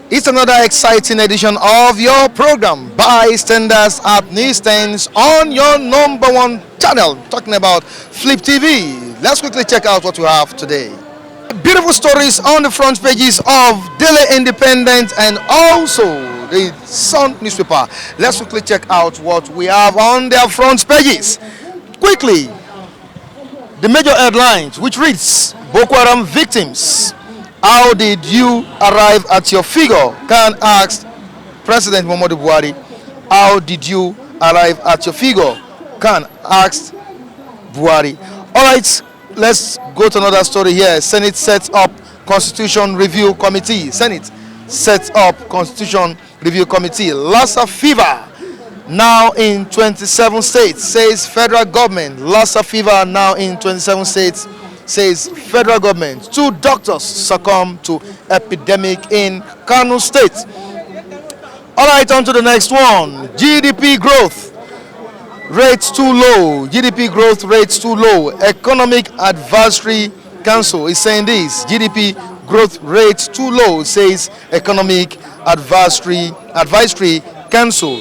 It's another exciting edition of your program, Bystanders at Newsstands, on your number one channel, talking about Flip TV. Let's quickly check out what we have today. Beautiful stories on the front pages of Daily Independent and also the Sun newspaper. Let's quickly check out what we have on their front pages. Quickly, the major headlines, which reads Boko Haram victims. How did you arrive at your figure? Can ask President Muhammadu Buhari. How did you arrive at your figure? Can ask Buhari. All right, let's go to another story here. Senate sets up Constitution Review Committee. Senate sets up Constitution Review Committee. Lassa fever now in 27 states, says federal government. Lassa fever now in 27 states, says federal government. 2 doctors succumb to epidemic in Kano State. All right, on to the next one. GDP growth rates too low. GDP growth rates too low. Economic Advisory Council is saying this. GDP growth rates too low, says Economic Advisory Council.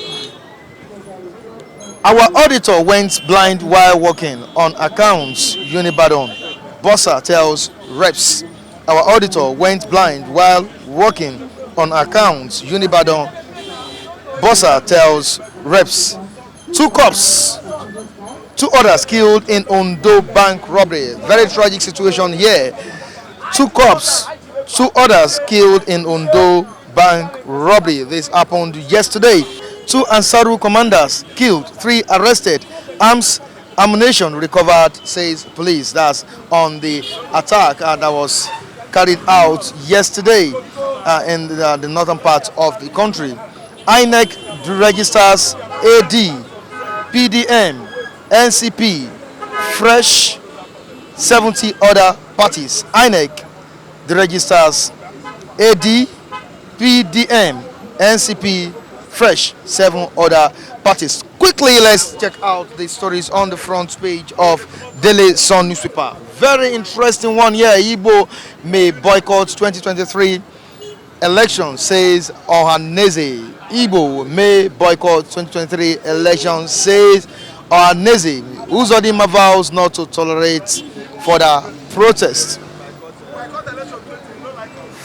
Our auditor went blind while working on accounts, Unibadan. Bossa tells reps. Our auditor went blind while working on accounts, Unibadan. Bossa tells reps. 2 cops, 2 others killed in Ondo bank robbery. Very tragic situation here. 2 cops, 2 others killed in Ondo bank robbery. This happened yesterday. 2 Ansaru commanders killed, 3 arrested. Arms ammunition recovered, says police. That's on the attack that was carried out yesterday in the northern part of the country. INEC registers AD, PDM, NCP, Fresh, 70 other parties. INEC registers AD, PDM, NCP, Fresh, 7 other parties. Quickly, let's check out the stories on the front page of Daily Sun newspaper. Very interesting one here. Igbo may boycott 2023 election, says Ohaneze. Igbo may boycott 2023 election, says Ohaneze. Uzodinma vows not to tolerate further protests.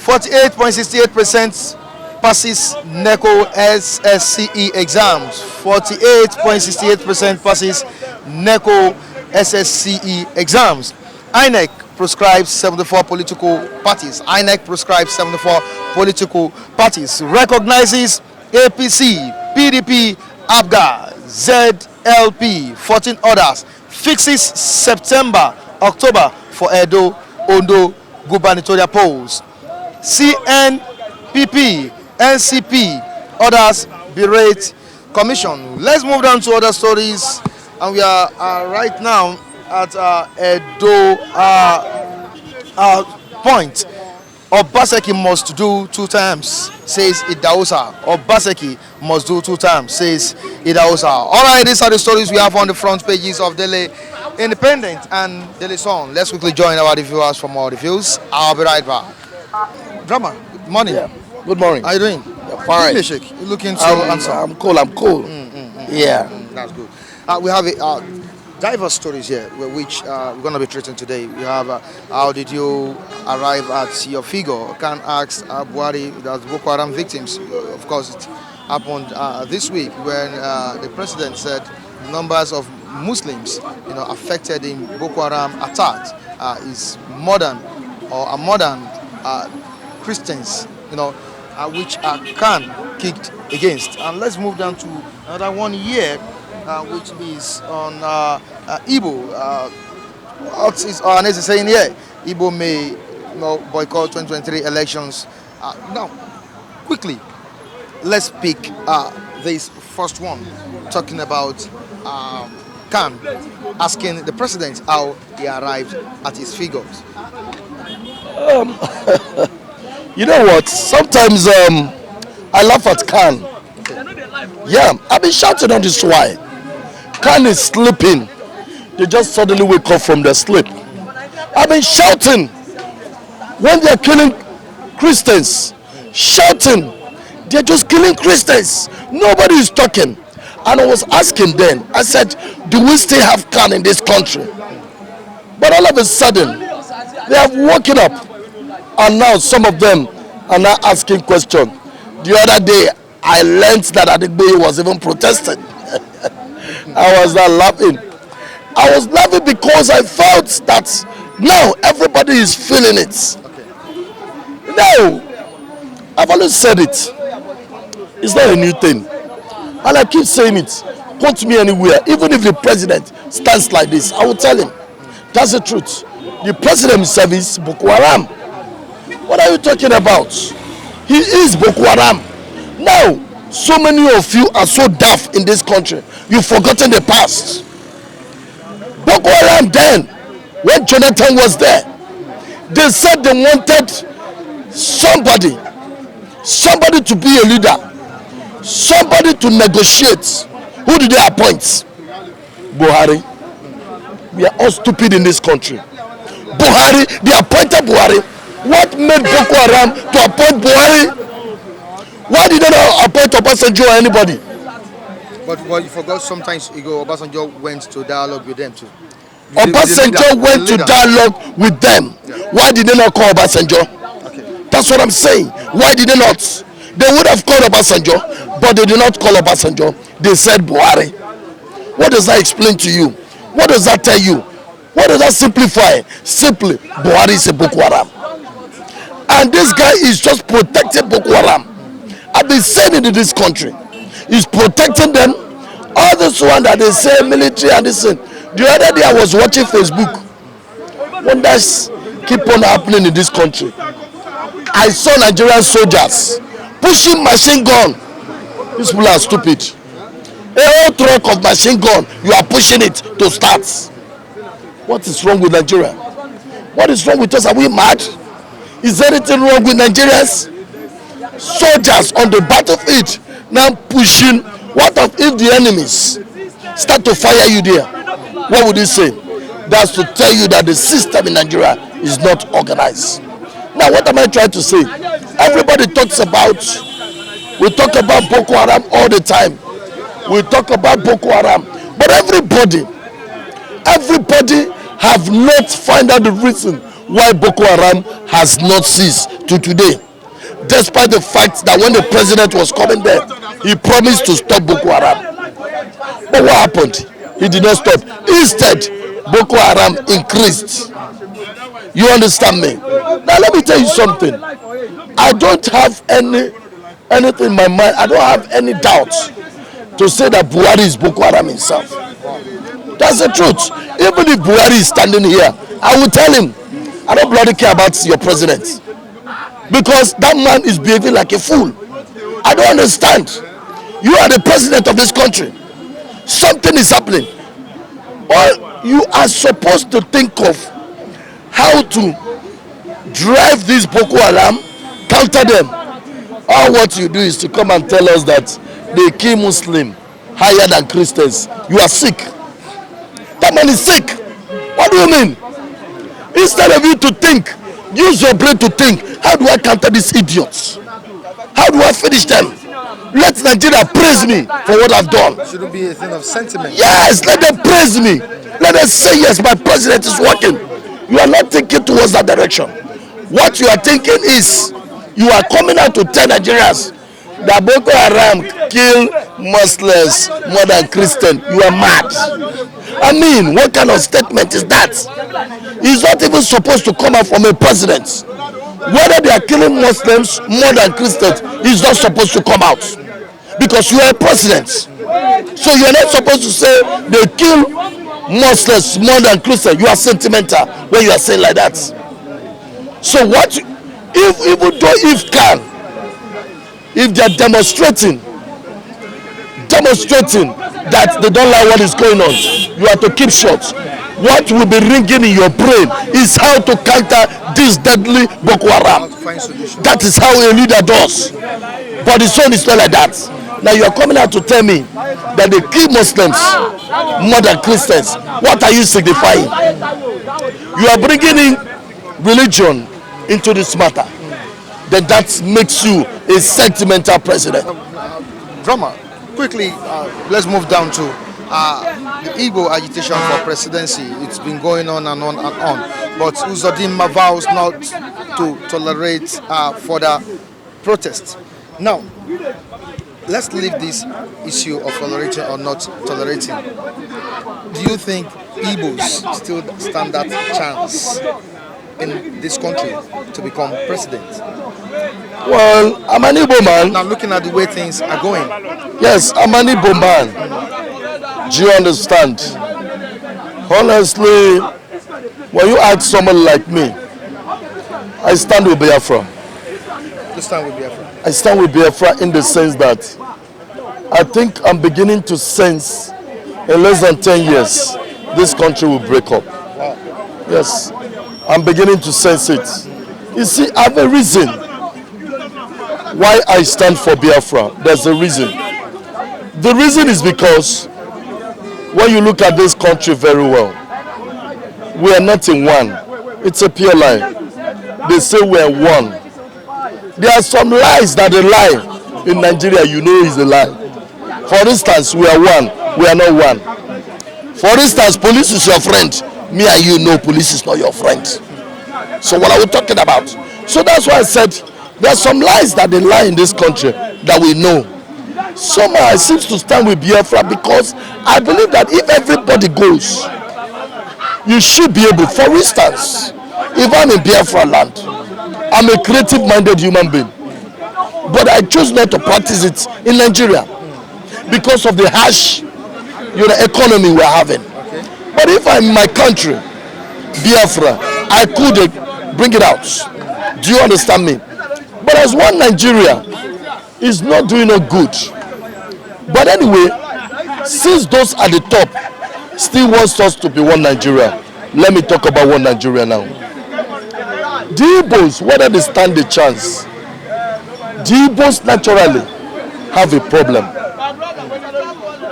48.68% passes NECO SSCE exams. 48.68% passes NECO SSCE exams. INEC proscribes 74 political parties. INEC proscribes 74 political parties. Recognizes APC, PDP, ABGA, ZLP, 14 others. Fixes September, October for Edo, Ondo gubernatorial polls. CNPP, NCP, others berate commission. Let's move down to other stories, and we are right now at Edo point. Obaseki must do 2 times, says Idahosa. Obaseki must do 2 times, says Idahosa. All right, these are the stories we have on the front pages of Daily Independent and Daily Sun. Let's quickly join our reviewers for more reviews. I'll be right back. Drama, good morning. Yeah. Good morning. How are you doing? Yeah, fine. You looking to answer? I'm cool. Yeah. That's good. We have diverse stories here, which we're going to be treating today. We have how did you arrive at your figure? Can ask Buhari, that's Boko Haram victims. Of course, it happened this week when the president said numbers of Muslims, affected in Boko Haram attacks is more than Christians, which are kicked against. And let's move down to another one here, which is on Igbo. What is Ohaneze saying here? Igbo may boycott 2023 elections. Now, quickly, let's pick this first one, talking about Khan asking the president how he arrived at his figures. You know what? Sometimes I laugh at Khan. Yeah, I've been shouting on this why. Khan is sleeping. They just suddenly wake up from their sleep. I've been shouting when they're killing Christians. shouting. They're just killing Christians. Nobody is talking. And I was asking then, I said, do we still have Khan in this country? But all of a sudden, they have woken up. And now some of them are now asking questions. The other day, I learned that Adigboye was even protesting. I was not laughing. I was laughing because I felt that now everybody is feeling it. Now, I've always said it. It's not a new thing. And I keep saying it. Quote me anywhere. Even if the president stands like this, I will tell him. That's the truth. The president himself is Boko Haram. What are you talking about? He is Boko Haram. Now, so many of you are so daft in this country. You've forgotten the past. Boko Haram then, when Jonathan was there, they said they wanted somebody to be a leader, somebody to negotiate. Who did they appoint? Buhari. We are all stupid in this country. Buhari, they appointed Buhari. What made Boko Haram to appoint Buhari? Why did they not appoint Obasanjo or anybody? But you forgot sometimes Obasanjo went to dialogue with them too. Obasanjo went to dialogue with them. Yeah. Why did they not call Obasanjo? Okay. That's what I'm saying. Why did they not? They would have called Obasanjo, but they did not call Obasanjo. They said Buhari. What does that explain to you? What does that tell you? What does that simplify? Simply, Buhari is a Boko Haram. And this guy is just protecting Boko Haram. I've been saying it in this country. He's protecting them. All this one that they say military and this thing. The other day I was watching Facebook. Wonders keep on happening in this country. I saw Nigerian soldiers pushing machine gun. These people are stupid. A whole truck of machine gun, you are pushing it to start. What is wrong with Nigeria? What is wrong with us? Are we mad? Is there anything wrong with Nigerians? Soldiers on the battlefield now pushing. What if the enemies start to fire you there? What would you say? That's to tell you that the system in Nigeria is not organized. Now, what am I trying to say? Everybody talks about, we talk about Boko Haram all the time. We talk about Boko Haram. But everybody have not found out the reason why Boko Haram has not ceased to today. Despite the fact that when the president was coming there, he promised to stop Boko Haram. But what happened? He did not stop. Instead, Boko Haram increased. You understand me? Now let me tell you something. I don't have anything in my mind. I don't have any doubt to say that Buhari is Boko Haram himself. That's the truth. Even if Buhari is standing here, I will tell him, I don't bloody care about your president. Because that man is behaving like a fool. I don't understand. You are the president of this country. Something is happening. All you are supposed to think of how to drive this Boko Haram, counter them. All what you do is to come and tell us that they kill Muslims higher than Christians. You are sick. That man is sick. What do you mean? Instead of you to think, use your brain to think, how do I counter these idiots? How do I finish them? Let Nigeria praise me for what I've done. Shouldn't be a thing of sentiment. Yes, let them praise me. Let them say, yes, my president is working. You are not thinking towards that direction. What you are thinking is, you are coming out to tell Nigerians that Boko Haram kill Muslims more than Christians. You are mad. I mean, what kind of statement is that? It's not even supposed to come out from a president. Whether they are killing Muslims more than Christians is not supposed to come out. Because you are a president. So you are not supposed to say they kill Muslims more than Christians. You are sentimental when you are saying like that. So what, even though if they are demonstrating that they don't like what is going on, you have to keep short. What will be ringing in your brain is how to counter this deadly Boko Haram. That is how a leader does. But the son is not like that. Now you are coming out to tell me that they kill Muslims more than Christians. What are you signifying? You are bringing in religion into this matter. then that makes you a sentimental president. Drama. Quickly, let's move down to the Igbo agitation for presidency. It's been going on and on and on. But Uzodinma vows not to tolerate further protests. Now, let's leave this issue of tolerating or not tolerating. Do you think Igbos still stand that chance in this country to become president? Well, I'm an Igbo man. Now, looking at the way things are going. Yes, I'm an Igbo man. Do you understand? Honestly, when you ask someone like me, I stand with Biafra. You stand with Biafra? I stand with Biafra in the sense that I think I'm beginning to sense in less than 10 years, this country will break up. Wow. Yes, I'm beginning to sense it. You see, I have a reason why I stand for Biafra. There's a reason. The reason is because when you look at this country very well, we are not in one. It's a pure lie. They say we are one. There are some lies that they lie in Nigeria, you know is a lie. For instance, we are one, we are not one. For instance, police is your friend. Me and you know police is not your friend. So what are we talking about? So that's why I said there are some lies that they lie in this country that we know. Somehow I seem to stand with Biafra because I believe that if everybody goes, you should be able, for instance, if I'm in Biafra land, I'm a creative-minded human being, but I choose not to practice it in Nigeria because of the harsh, economy we're having. But if I'm in my country, Biafra, I could bring it out. Do you understand me? But as one Nigeria is not doing no good. But anyway, since those at the top still wants us to be one Nigeria, let me talk about one Nigeria now. The Igbos, whether they stand a chance, the Igbos naturally have a problem.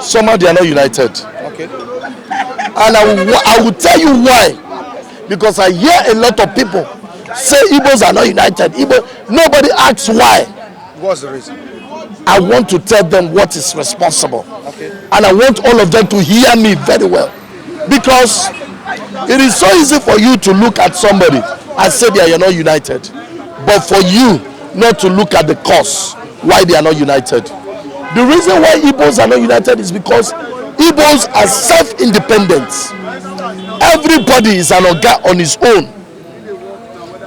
Somehow they are not united. Okay. And I will tell you why. Because I hear a lot of people say Igbos are not united. Nobody asks why. What's the reason? I want to tell them what is responsible. Okay. And I want all of them to hear me very well. Because it is so easy for you to look at somebody and say they are not united. But for you not to look at the cause why they are not united. The reason why Igbos are not united is because Igbos are self-independent. Everybody is an oga on his own.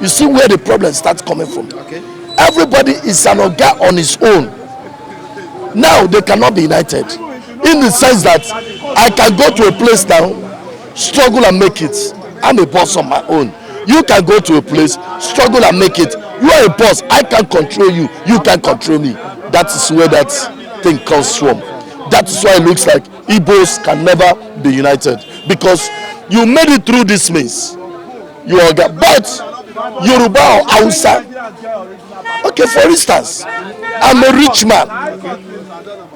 You see where the problem starts coming from. Okay. Everybody is an oga on his own. Now they cannot be united. In the sense that I can go to a place now, struggle and make it. I'm a boss on my own. You can go to a place, struggle and make it. You are a boss. I can control you. You can control me. That is where that thing comes from. That is why it looks like Igbos can never be united. Because you made it through this means. You are but Yoruba or Hausa. Okay, for instance, I'm a rich man.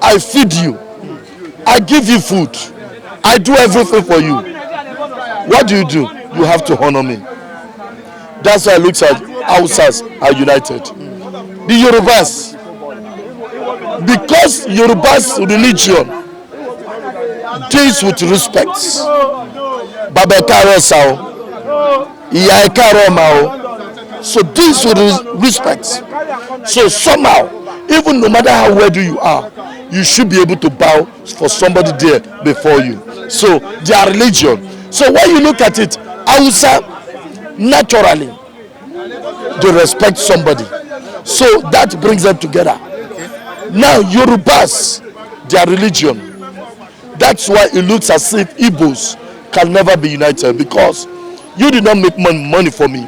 I feed you. I give you food. I do everything for you. What do? You have to honor me. That's why it looks like Hausas are united. The Yorubas, because Yorubas religion deals with respect. Baba Karo Sao, Iya Karo Mao. So deals with respect. So somehow, even no matter how wealthy you are, you should be able to bow for somebody there before you. So their religion. So when you look at it, Hausa naturally they respect somebody. So that brings them together. Now Yorubas, their religion. That's why it looks as if Igbos can never be united, because you did not make money for me.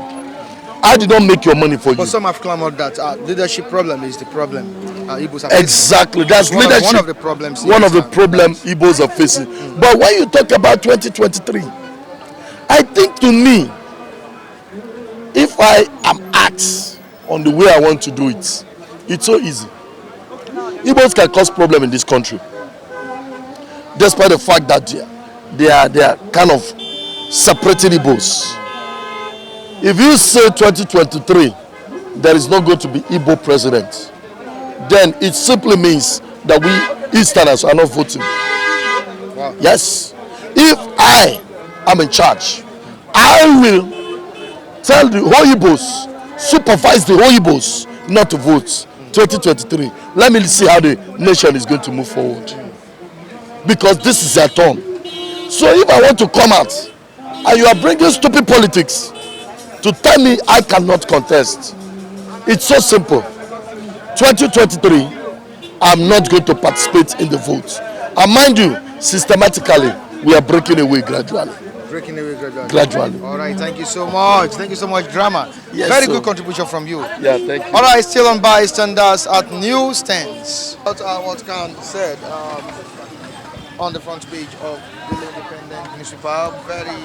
I did not make your money for you. But some have clamored that leadership problem is the problem. Igbos are exactly. That's leadership. One of the problems. One of the problems Igbos are facing. But when you talk about 2023, I think to me, if I am asked on the way I want to do it, it's so easy. Igbos can cause problem in this country, despite the fact that they are kind of separating Igbos. If you say 2023, there is not going to be Igbo president, then it simply means that we Easterners are not voting. Wow. Yes. If I am in charge, I will tell the Hoyibos, supervise the Hoyibos not to vote 2023. Let me see how the nation is going to move forward. Because this is their turn. So if I want to come out and you are bringing stupid politics to tell me I cannot contest, it's so simple. 2023, I'm not going to participate in the vote. And mind you, systematically, we are breaking away gradually. Breaking away gradually. Gradually. All right, thank you so much. Thank you so much, Drama. Yes, Very sir. good contribution from you. Yeah, thank you. All right, still on bystanders at newsstands. What Khan said on the front page of the Independent newspaper. Very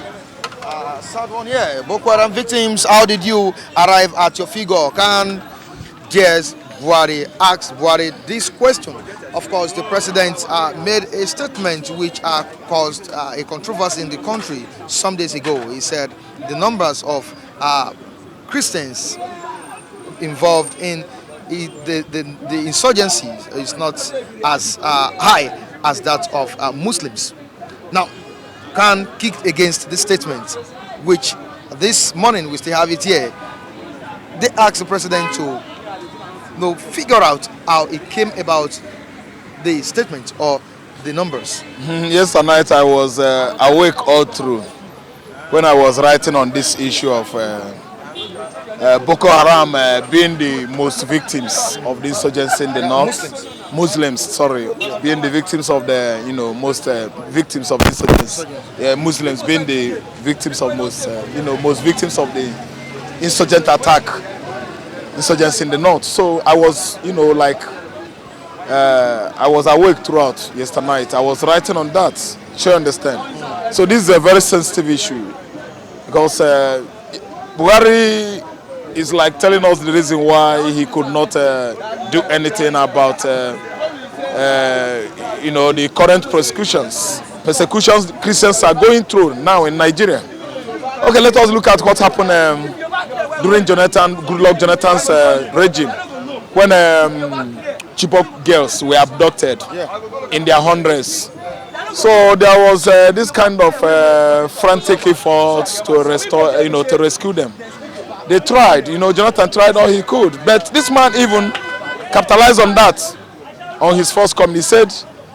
sad one here. Boko Haram victims, how did you arrive at your figure? Khan dares Buhari, asked Buhari this question. Of course, the president made a statement which caused a controversy in the country some days ago. He said the numbers of Christians involved in the insurgency is not as high as that of Muslims. Now, Khan kicked against this statement, which this morning we still have it here. They asked the president to figure out how it came about the statement or the numbers. Yesterday night I was awake all through when I was writing on this issue of Boko Haram being the most victims of the insurgency in the north. Muslims, sorry, being the victims of the most victims of this insurgency. Muslims being the victims of most victims of the insurgent attack, insurgency in the north. So I was I was awake throughout yesterday night. I was writing on that. Sure, understand. So this is a very sensitive issue because Buhari is like telling us the reason why he could not do anything about the current persecutions Christians are going through now in Nigeria. Okay, let us look at what happened during Goodluck Jonathan's regime when Chibok girls were abducted in their hundreds. So there was this kind of frantic efforts to restore, to rescue them. They tried, Jonathan tried all he could, but this man even capitalized on that. On his first coming, he said,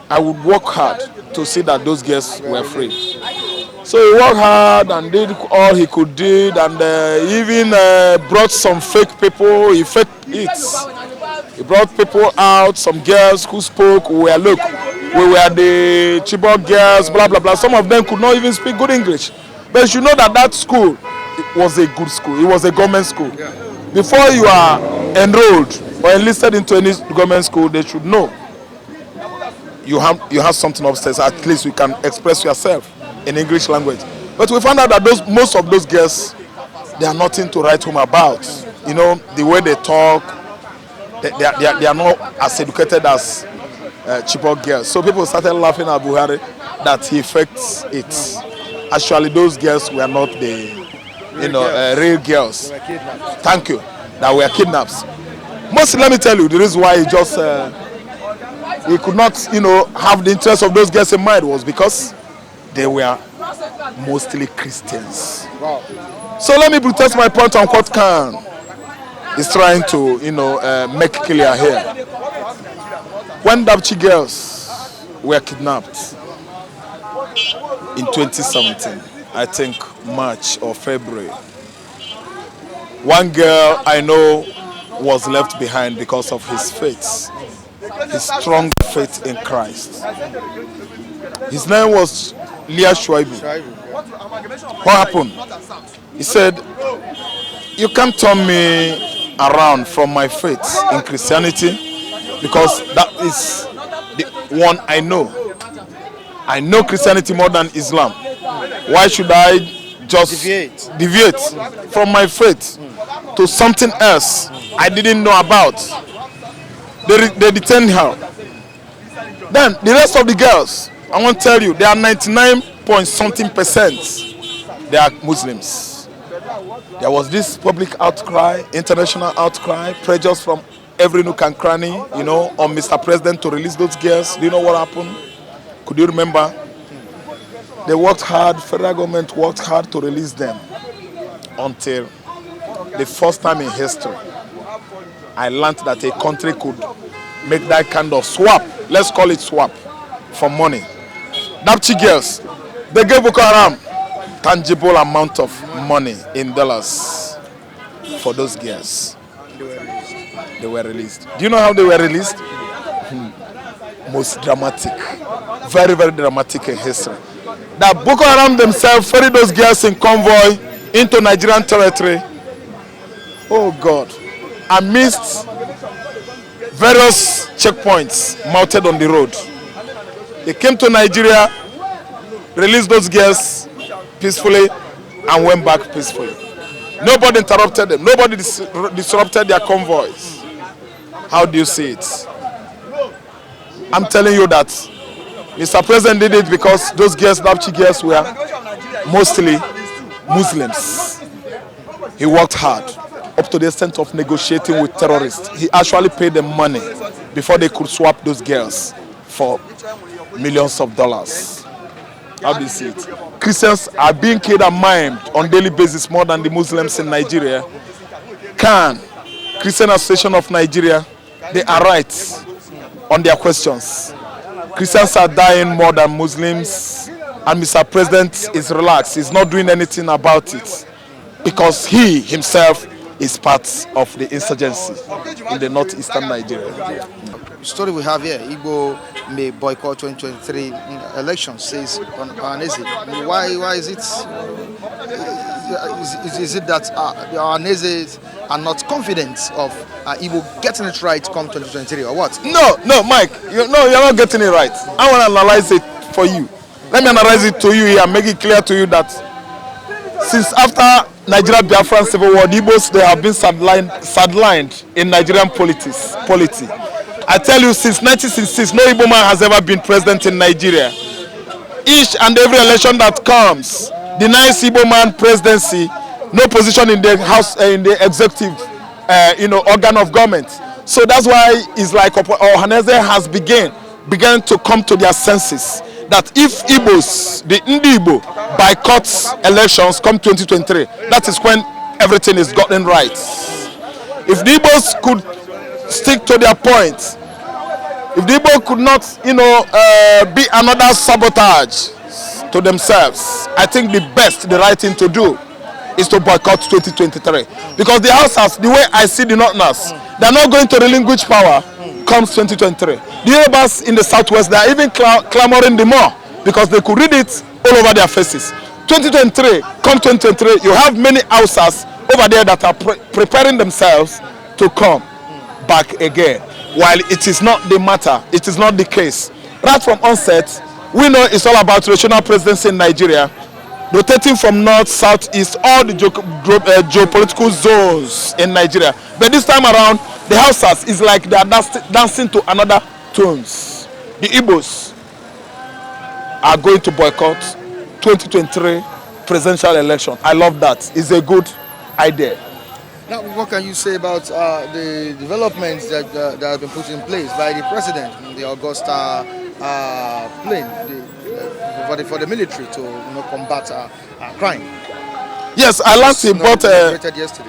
"I would work hard to see that those girls were free." So he worked hard and did all he could do, and even brought some fake people. He faked it. He brought people out, some girls who spoke, we were the Chibok girls, blah, blah, blah. Some of them could not even speak good English. But you should know that school was a good school. It was a government school. Before you are enrolled or enlisted into any government school, they should know you have something upstairs. At least you can express yourself in English language. But we found out that most of those girls, they are nothing to write home about. The way they talk, they are not as educated as Chibok girls. So people started laughing at Buhari that he faked it. Actually, those girls were not the real girls. Thank you. That were kidnapped. Mostly, let me tell you, the reason why he could not have the interest of those girls in mind was because they were mostly Christians. Wow. So let me protest my point on what Khan is trying to make clear here. When Dabchi girls were kidnapped in 2017, I think March or February, one girl I know was left behind because of his faith, his strong faith in Christ. His name was Leah Shuaibu. What happened? He said, "You can't turn me around from my faith in Christianity because that is the one I know. I know Christianity more than Islam. Why should I just deviate from my faith to something else I didn't know about?" They detained her. Then the rest of the girls, I want to tell you, they are 99 point something %. They are Muslims. There was this public outcry, international outcry, pressures from every nook and cranny, you know, on Mr. President to release those girls. Do you know what happened? Could you remember? They worked hard, federal government worked hard to release them until the first time in history I learned that a country could make that kind of swap, let's call it swap, for money. Dapchi girls, they gave Boko Haram tangible amount of money in dollars for those girls. They were released. Do you know how they were released? Most dramatic, very, very dramatic in history. That Boko Haram themselves ferried those girls in convoy into Nigerian territory. Oh God. Amidst various checkpoints mounted on the road. They came to Nigeria, released those girls peacefully, and went back peacefully. Nobody interrupted them. Nobody disrupted their convoys. How do you see it? I'm telling you that Mr. President did it because those girls, Dapchi girls, were mostly Muslims. He worked hard up to the extent of negotiating with terrorists. He actually paid them money before they could swap those girls for millions of dollars. How do you see it? Christians are being killed and maimed on daily basis more than the Muslims in Nigeria. Christian Association of Nigeria, they are right on their questions. Christians are dying more than Muslims, and Mr. President is relaxed. He's not doing anything about it because he himself is part of the insurgency in the northeastern Nigeria. The story we have here, Igbo may boycott 2023 elections, says on Ohaneze. Why is it? Is it that the Ohanese are not confident of Igbo getting it right come 2023 or what? No, Mike. You're not getting it right. I want to analyze it for you. Let me analyze it to you here and make it clear to you that since after Nigeria Biafran Civil War, the Igbos, they have been sidelined in Nigerian polity. I tell you, since 1966, no Igbo man has ever been president in Nigeria. Each and every election that comes denies Igbo man presidency, no position in the house, in the executive, organ of government. So that's why it's like Ohaneze has began to come to their senses that if Igbos, the Ndi Igbo, boycotts elections come 2023, that is when everything is gotten right. If the Igbos could stick to their point, if the Igbo could not, be another sabotage to themselves, I think the right thing to do is to boycott 2023. Because the Hausas, the way I see the Northerners, they're not going to relinquish power comes 2023. The Yorubas in the southwest, they are even clamoring the more because they could read it all over their faces. 2023, come 2023, you have many Hausas over there that are preparing themselves to come back again. While it is not the matter, it is not the case. Right from onset, we know it's all about regional presidency in Nigeria, rotating from north, south, east, all the geopolitical zones in Nigeria. But this time around, the Hausas is like they are dancing to another tunes. The Igbos are going to boycott 2023 presidential election. I love that. It's a good idea. Now, what can you say about the developments that have been put in place by the president, the Augusta plane, for the military to combat crime? Yes, I learned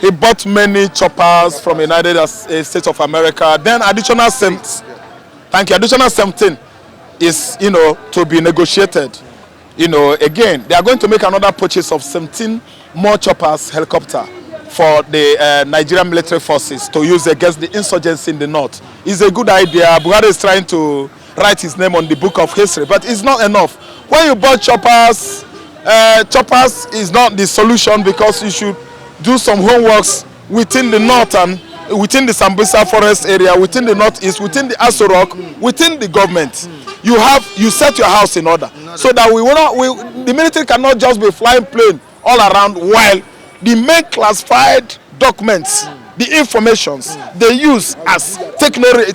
he bought many choppers from United States of America. Then additional 17 is to be negotiated. Again, they are going to make another purchase of 17 more choppers, helicopter, for the Nigerian military forces to use against the insurgency in the north. It's a good idea. Buhari is trying to write his name on the book of history, but it's not enough. When you bought choppers, choppers is not the solution because you should do some homeworks within the north and within the Sambisa forest area, within the northeast, within the Aso Rock, within the government. You set your house in order so that the military cannot just be flying plane all around while the main classified documents, the informations they use as technicality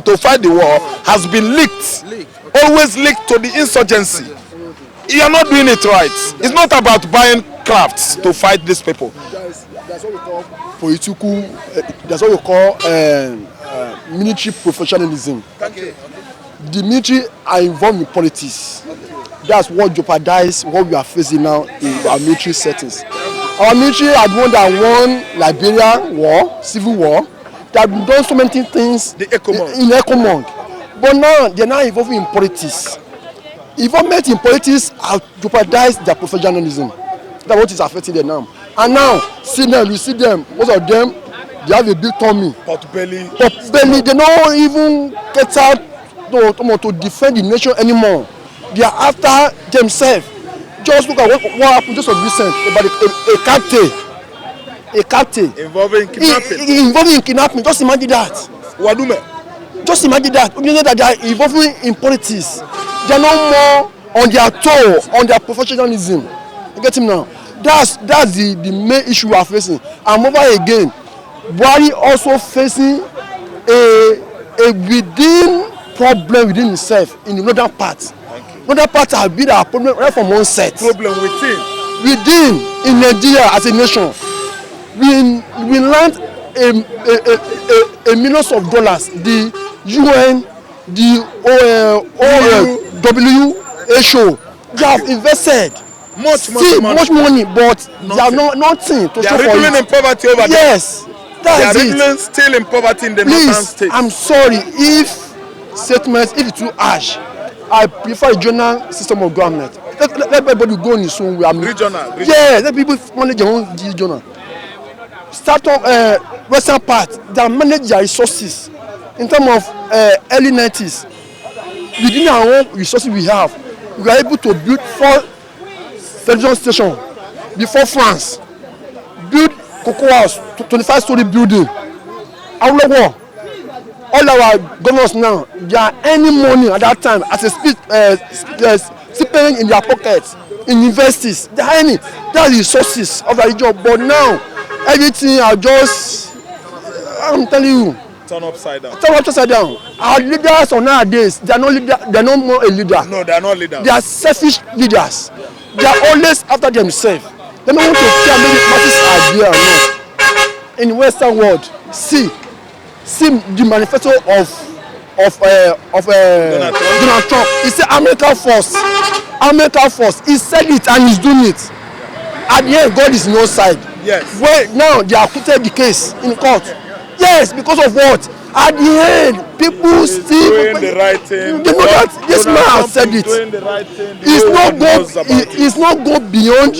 to fight the war has been leaked. Always leaked to the insurgency. You are not doing it right. It's not about buying aircrafts to fight these people. That's what we call political. That's what we call military professionalism. Okay. The military are involved in politics. That's what jeopardizes what we are facing now in our military settings. Our military are the one that won Liberia war, civil war. They have done so many things in Ecomong. But now they are now involved in politics. Involvement in politics has jeopardized their professionalism. That's what is affecting them now. And now, you see them, most of them, they have a big tummy. Pot belly. They don't even get out to defend the nation anymore. They are after themselves. Just look at what happened just of recent about a captain Involving kidnapping. Involving kidnapping. Just imagine that. Wadume. Just imagine that. You know that they are involving in politics. They are no more on their toe, on their professionalism. You get him now? That's the main issue we are facing. And over again, Buhari also facing a within problem within himself in the northern part. Northern part has been our problem right from one set. Problem within In Nigeria as a nation, we land a millions of dollars. The UN, the WHO, they have invested much money, but they have nothing to show for it. They are riddling in poverty over there. Yes, that's it. They are still in poverty in the northern states. I'm sorry if statements, if it's too harsh. I prefer a regional system of government. Let everybody go in his own way. Regional. Yeah, let people manage their own regional. Start up western part, they manage their resources in terms of early 90s. Within our own resources we have, we are able to build 4 television stations before France. Build Cocoa House, 25-story building. All our governors now, they are earning money at that time as a stipend in their pockets, in universities. They are earning. That's the resources of the region. But now, everything are just, I'm telling you, turn upside down. Our leaders of nowadays, they are not more a leader. No, they are not leaders. They are selfish leaders. They are always after themselves. They don't want to care maybe masses are there or not. In the Western world, see the manifesto of Donald Trump. He said America first. He said it and he's doing it. At the end, God is on your side. Yes. Well, now they have acquitted the case in court. Yes, because of what? At the end, people still doing the right thing. They know that this man has said it. Doing the right thing. It's not go beyond.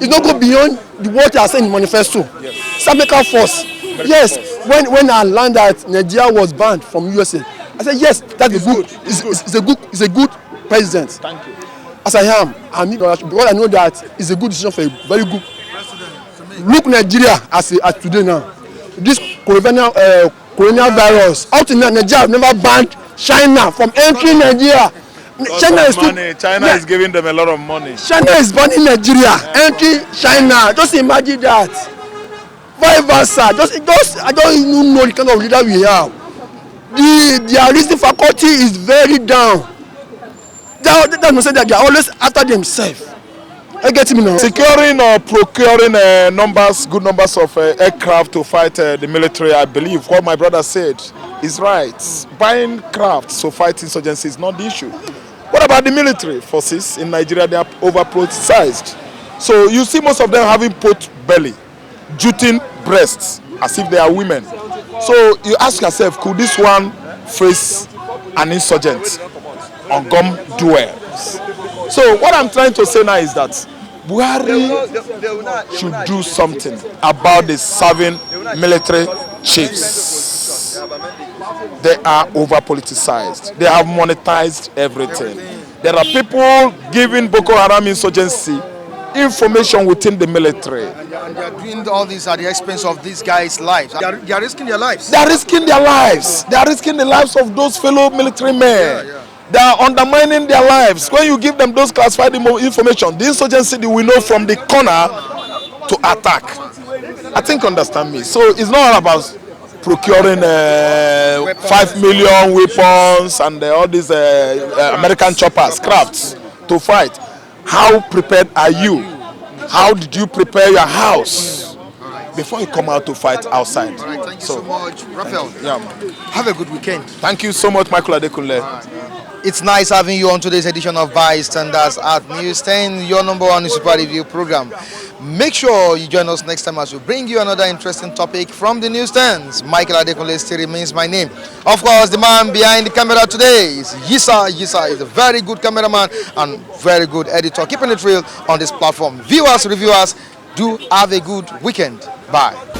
It's not go beyond what he has said in the manifesto. Yes. It's America first. Yes. When I learned that Nigeria was banned from USA, I said yes, that's good. It's a good president. Thank you. As I am, because I know that it's a good decision for a very good president. Look Nigeria as today now. This coronavirus, out in Nigeria have never banned China from entering Nigeria. China is giving them a lot of money. China is banning Nigeria, entering China. Just imagine that. Vice versa. I don't even know the kind of leader we have. Their reasoning faculty is very down. That must say that they are always after themselves. I get me now. Securing or procuring good numbers of aircraft to fight the military, I believe what my brother said is right. Buying crafts to fight insurgency is not the issue. What about the military forces in Nigeria? They are over-politicized. So you see most of them having pot belly, jutting breasts, as if they are women. So you ask yourself, could this one face an insurgent on gum duels? So what I'm trying to say now is that Buhari should do something about the serving military chiefs. They are over-politicized. They have monetized everything. There are people giving Boko Haram insurgency information within the military. And they are doing all this at the expense of these guys' lives. They are risking their lives. They are risking their lives. They are risking the lives of those fellow military men. Yeah. They are undermining their lives. When you give them those classified information, the insurgency they will know from the corner to attack. I think understand me. So it's not all about procuring 5 million weapons and all these American choppers, crafts to fight. How prepared are you? How did you prepare your house before you come out to fight outside? All right, thank you so much, Raphael. Yeah. Have a good weekend. Thank you so much, Michael Adekunle. It's nice having you on today's edition of Bystanders at News 10, your number one super review program. Make sure you join us next time as we bring you another interesting topic from the News 10s. Michael Adekunle still remains my name. Of course, the man behind the camera today is Yisa. Yisa is a very good cameraman and very good editor, keeping it real on this platform. Viewers, reviewers, do have a good weekend. Bye.